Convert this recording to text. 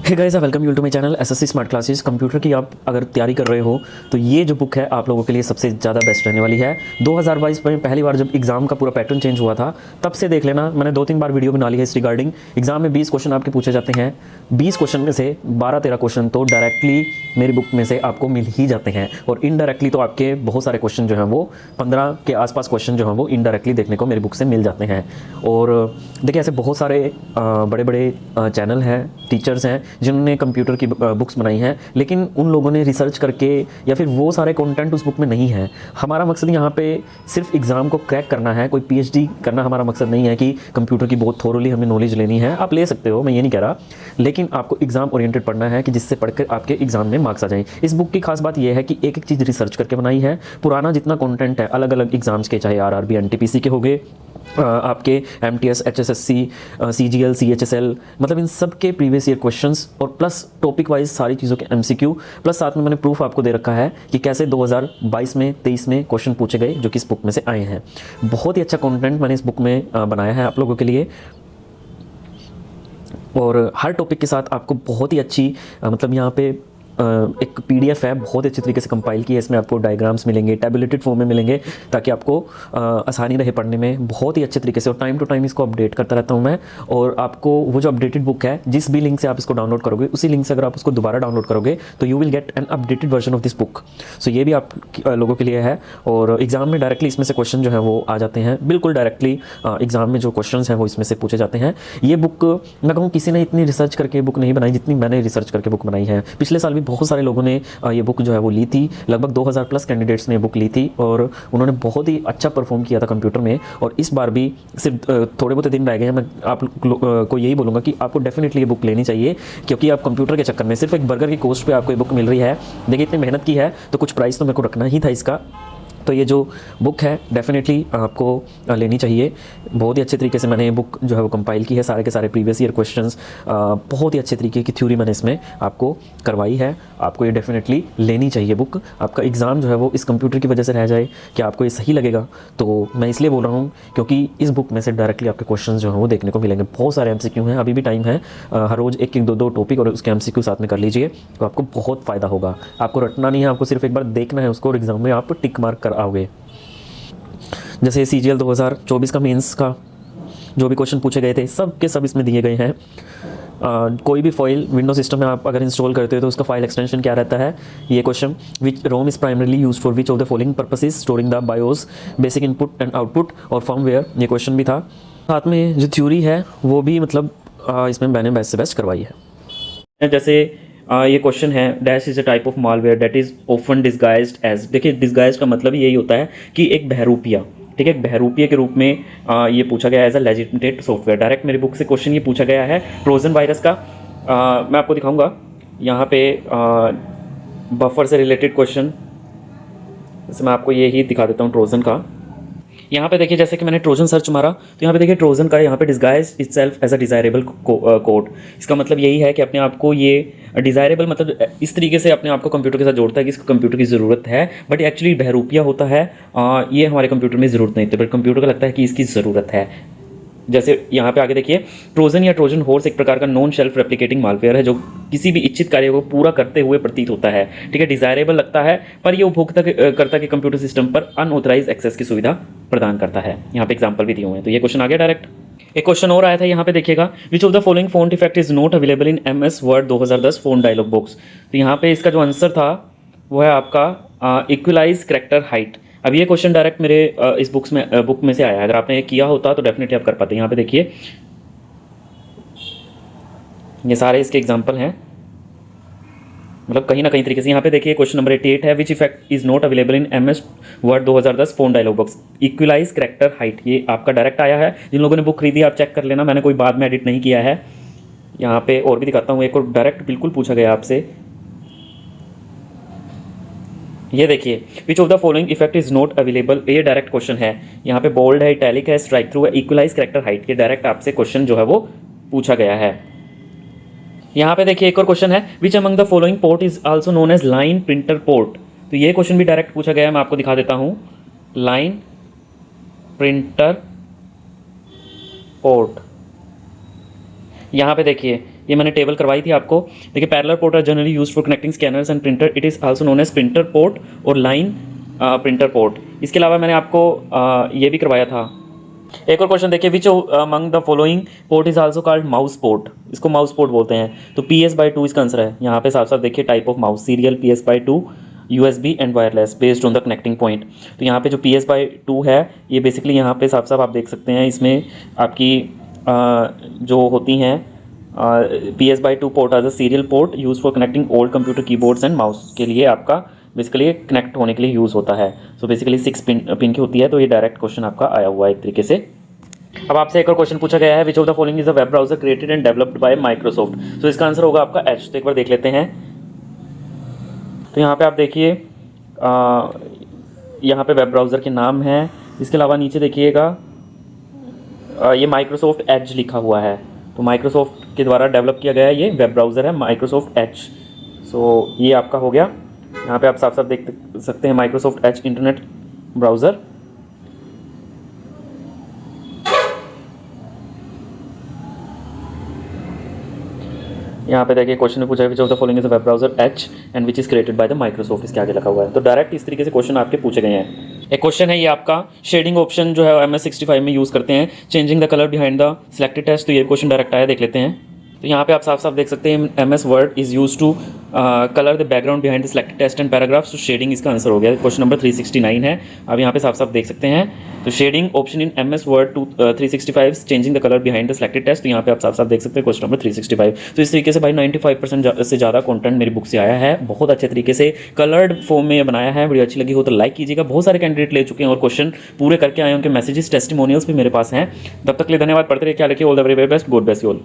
Hey guys, welcome you to my channel SSC smart classes. Computer की आप अगर तैयारी कर रहे हो तो ये जो बुक है आप लोगों के लिए सबसे ज़्यादा बेस्ट रहने वाली है। 2022 में पहली बार जब एग्जाम का पूरा पैटर्न चेंज हुआ था तब से देख लेना, मैंने 2-3 बार वीडियो बना ली है इस रिगार्डिंग। एग्जाम में 20 क्वेश्चन आपके पूछे जाते हैं, 20 क्वेश्चन में से 12-13 क्वेश्चन तो डायरेक्टली मेरी बुक में से आपको मिल ही जाते हैं, और इनडायरेक्टली तो आपके बहुत सारे क्वेश्चन जो हैं वो 15 के आसपास क्वेश्चन जो हैं वो इनडायरेक्टली देखने को मेरी बुक से मिल जाते हैं। और देखिए, ऐसे बहुत सारे बड़े बड़े चैनल हैं, टीचर्स हैं जिन्होंने कंप्यूटर की बुक्स बनाई हैं, लेकिन उन लोगों ने रिसर्च करके या फिर वो सारे कंटेंट उस बुक में नहीं है। हमारा मकसद यहाँ पे सिर्फ एग्ज़ाम को क्रैक करना है, कोई पीएचडी करना हमारा मकसद नहीं है कि कंप्यूटर की बहुत थोरोली हमें नॉलेज लेनी है। आप ले सकते हो, मैं ये नहीं कह रहा, लेकिन आपको एग्ज़ाम ओरिएंटेड पढ़ना है कि जिससे पढ़कर आपके एग्ज़ाम में मार्क्स आ जाएँ। इस बुक की खास बात यह है कि एक एक चीज़ रिसर्च करके बनाई है। पुराना जितना कंटेंट है अलग अलग एग्ज़ाम्स के, चाहे आरआरबी एनटीपीसी के हो गए, आपके एमटीएस एचएसएससी सीजीएल सीएचएसएल, मतलब इन सब के प्रीवियस ईयर क्वेश्चंस और प्लस टॉपिक वाइज सारी चीज़ों के एमसीक्यू, प्लस साथ में मैंने प्रूफ आपको दे रखा है कि कैसे 2022 में 23 में क्वेश्चन पूछे गए जो कि इस बुक में से आए हैं। बहुत ही अच्छा कंटेंट मैंने इस बुक में बनाया है आप लोगों के लिए, और हर टॉपिक के साथ आपको बहुत ही अच्छी मतलब यहाँ पे एक पीडीएफ है, बहुत अच्छी तरीके से कंपाइल की है। इसमें आपको डायग्राम्स मिलेंगे, टैबुलेटेड फॉर्म में मिलेंगे, ताकि आपको आसानी रहे पढ़ने में बहुत ही अच्छे तरीके से। और टाइम टू टाइम इसको अपडेट करता रहता हूँ मैं, और आपको वो जो अपडेटेड बुक है, जिस भी लिंक से आप इसको डाउनलोड करोगे उसी लिंक से अगर आप उसको दोबारा डाउनलोड करोगे तो you will get an updated version of this book. So ये भी आप लोगों के लिए है, और एग्जाम में डायरेक्टली इसमें से क्वेश्चन जो है वो आ जाते हैं, बिल्कुल डायरेक्टली एग्जाम में जो क्वेश्चन हैं वो इसमें से पूछे जाते हैं। ये बुक मैं कहूँ किसी ने इतनी रिसर्च करके बुक नहीं बनाई जितनी मैंने रिसर्च करके बुक बनाई है। पिछले साल भी बहुत सारे लोगों ने ये बुक जो है वो ली थी, लगभग 2000 प्लस कैंडिडेट्स ने बुक ली थी, और उन्होंने बहुत ही अच्छा परफॉर्म किया था कंप्यूटर में। और इस बार भी सिर्फ थोड़े बहुत दिन रह गए हैं, मैं आप को यही बोलूँगा कि आपको डेफिनेटली ये बुक लेनी चाहिए, क्योंकि आप कंप्यूटर के चक्कर में सिर्फ एक बर्गर की कॉस्ट पे आपको ये बुक मिल रही है। देखिए, इतनी मेहनत की है तो कुछ प्राइस तो मेरे को रखना ही था इसका। तो ये जो बुक है डेफिनेटली आपको लेनी चाहिए। बहुत ही अच्छे तरीके से मैंने ये बुक जो है वो कंपाइल की है, सारे के सारे प्रीवियस ईयर क्वेश्चंस, बहुत ही अच्छे तरीके की थ्योरी मैंने इसमें आपको करवाई है। आपको ये डेफिनेटली लेनी चाहिए बुक। आपका एग्ज़ाम जो है वो इस कंप्यूटर की वजह से रह जाए, कि आपको ये सही लगेगा, तो मैं इसलिए बोल रहा हूँ क्योंकि इस बुक में से डायरेक्टली आपके क्वेश्चन जो हैं वो देखने को मिलेंगे। बहुत सारे एमसीक्यू हैं, अभी भी टाइम है, हर रोज़ एक एक दो टॉपिक और उसके एमसीक्यू साथ में कर लीजिए, तो आपको बहुत फ़ायदा होगा। आपको रटना नहीं है, आपको सिर्फ एक बार देखना है उसको, और एग्ज़ाम में आप टिक मार्क कर आओगे। जैसे सीजीएल 2024 का मेंस का जो भी क्वेश्चन पूछे गए थे सब के सब इसमें दिए गए हैं। कोई भी फाइल विंडो सिस्टम में आप अगर इंस्टॉल करते हो तो उसका फाइल एक्सटेंशन क्या रहता है, ये question, which ROM is primarily used for which of the following purposes, storing the BIOS, basic input and output और फर्मवेयर, ये क्वेश्चन भी था। साथ में जो थ्योरी है वो भी मतलब इसमें मैंने बेस्ट से बेस्ट करवाई है। जैसे ये क्वेश्चन है, dash is a type of malware that is often disguised as. देखिए, डिस्गाइज्ड का मतलब यही होता है कि एक बहरूपिया, ठीक है, एक बहरूपिया के रूप में ये पूछा गया as a legitimate software. Direct मेरी बुक से क्वेश्चन ये पूछा गया है ट्रोजन वायरस का। मैं आपको दिखाऊंगा यहाँ पे बफर से रिलेटेड क्वेश्चन, जैसे मैं आपको ये ही दिखा देता हूँ ट्रोजन का। यहाँ पे देखिए, जैसे कि मैंने ट्रोजन सर्च मारा तो यहाँ पे देखिए ट्रोजन का यहाँ पे disguise itself as a desirable code. इसका मतलब यही है कि अपने आप को ये डिज़ायरेबल मतलब इस तरीके से अपने आप को कंप्यूटर के साथ जोड़ता है कि इसको कंप्यूटर की ज़रूरत है, बट एक्चुअली बहरूपिया होता है। ये हमारे कंप्यूटर में ज़रूरत नहीं थी, बट कंप्यूटर को लगता है कि इसकी ज़रूरत है। जैसे यहाँ पे आगे देखिए, ट्रोजन या ट्रोजन हॉर्स एक प्रकार का नॉन शेल्फ रेप्लिकेटिंग मालवेयर है जो किसी भी इच्छित कार्य को पूरा करते हुए प्रतीत होता है, ठीक है, डिज़ायरेबल लगता है, पर ये उपभोक्ता करता के कंप्यूटर सिस्टम पर अनऑथराइज एक्सेस की सुविधा प्रदान करता है। यहाँ पे एग्जाम्पल भी दिए हुए हैं, तो ये क्वेश्चन आ गया डायरेक्ट। एक क्वेश्चन और आया था यहाँ पे देखिएगा, which of the following font effect is not available in MS Word 2010 font dialog box. तो यहाँ पे इसका जो आंसर था वो है आपका इक्वलाइज कैरेक्टर हाइट। अब ये क्वेश्चन डायरेक्ट मेरे इस बुक में से आया है। अगर आपने ये किया होता तो डेफिनेटली आप कर पाते। यहाँ पे देखिए, ये सारे इसके एग्जांपल हैं, मतलब कहीं ना कहीं तरीके से। यहाँ पे देखिए क्वेश्चन नंबर 88 है, which effect is not available in MS Word 2010 font dialog box, equalise character height. ये आपका डायरेक्ट आया है। जिन लोगों ने बुक खरीदी आप चेक कर लेना, मैंने कोई बाद में एडिट नहीं किया है। यहाँ पे और भी दिखाता हूँ, एक और डायरेक्ट बिल्कुल पूछा गया आपसे। ये देखिए, विच of the following effect is not available, ये डायरेक्ट क्वेश्चन है। यहाँ पे बोल्ड है, इटैलिक है, स्ट्राइक थ्रू है, इक्वलाइज कैरेक्टर हाइट, ये डायरेक्ट आपसे क्वेश्चन जो है वो पूछा गया है। यहाँ पे देखिए एक और क्वेश्चन है, which among the following port is also known as line printer port. तो ये क्वेश्चन भी डायरेक्ट पूछा गया है, मैं आपको दिखा देता हूँ। लाइन प्रिंटर पोर्ट, यहाँ पे देखिए ये मैंने टेबल करवाई थी आपको। देखिए parallel port are generally used for connecting scanners and printer, it is also known as printer port और लाइन प्रिंटर पोर्ट। इसके अलावा मैंने आपको ये भी करवाया था। एक और क्वेश्चन देखिए, विच among the following port is also called mouse port, इसको माउस पोर्ट बोलते हैं। तो PS/2 इसका आंसर है। यहाँ पे साफ साफ देखिए type of mouse, serial PS/2 USB and wireless based on the connecting point. तो यहाँ पे जो PS/2 है ये बेसिकली यहाँ पे साफ साफ आप देख सकते हैं, इसमें आपकी जो होती हैं PS/2 port as a serial port use for connecting old computer keyboards and mouse के लिए आपका बेसिकली कनेक्ट होने के लिए यूज़ होता है। सो बेसिकली 6 पिन की होती है। तो ये डायरेक्ट क्वेश्चन आपका आया हुआ है एक तरीके से। अब आपसे एक और क्वेश्चन पूछा गया है, which of the following is a web browser created and developed by Microsoft. So इसका आंसर होगा आपका एच। तो एक बार देख लेते हैं। तो यहाँ पे आप देखिए यहाँ पे वेब ब्राउज़र के नाम है। इसके अलावा नीचे देखिएगा ये माइक्रोसॉफ्ट एज लिखा हुआ है। तो माइक्रोसॉफ्ट के द्वारा डेवलप किया गया ये वेब ब्राउज़र है माइक्रोसॉफ्ट एज। सो ये आपका हो गया। यहाँ पे आप साफ साफ देख सकते हैं माइक्रोसॉफ्ट एज इंटरनेट ब्राउज़र। यहाँ पे देखिए क्वेश्चन में पूछा है which of the following is a web browser Edge and which is created by the Microsoft, इसके आगे लगा हुआ है। तो डायरेक्ट इस तरीके से क्वेश्चन आपके पूछे गए हैं। एक क्वेश्चन है ये आपका, शेडिंग ऑप्शन जो है MS65 में यूज़ करते हैं, changing the colour behind the selected text. तो ये क्वेश्चन डायरेक्ट आया, देख लेते हैं। तो यहाँ पे आप साफ साफ देख सकते हैं MS Word is use to colour the background behind the selected text and paragraphs. तो शेडिंग इसका आंसर हो गया। क्वेश्चन नंबर 369 है। अब यहाँ पे साफ साफ देख सकते हैं। तो shading option in MS Word 365 changing the colour behind the selected text. तो यहाँ पे आप साफ साफ देख सकते हैं क्वेश्चन नंबर 365। तो इस तरीके से भाई 95% से ज़्यादा कंटेंट मेरी बुक से आया है। बहुत अच्छे तरीके से कलर्ड फॉर्म में बनाया है। वीडियो अच्छी लगी हो तो लाइक कीजिएगा। बहुत सारे कैंडिडेट ले चुके हैं और क्वेश्चन पूरे करके आए, उनके मैसेजेस टेस्टिमोनियल्स भी मेरे पास हैं। तब तक के लिए धन्यवाद। पढ़ते रहिए, क्या लिखिए। All the very best, God bless you all.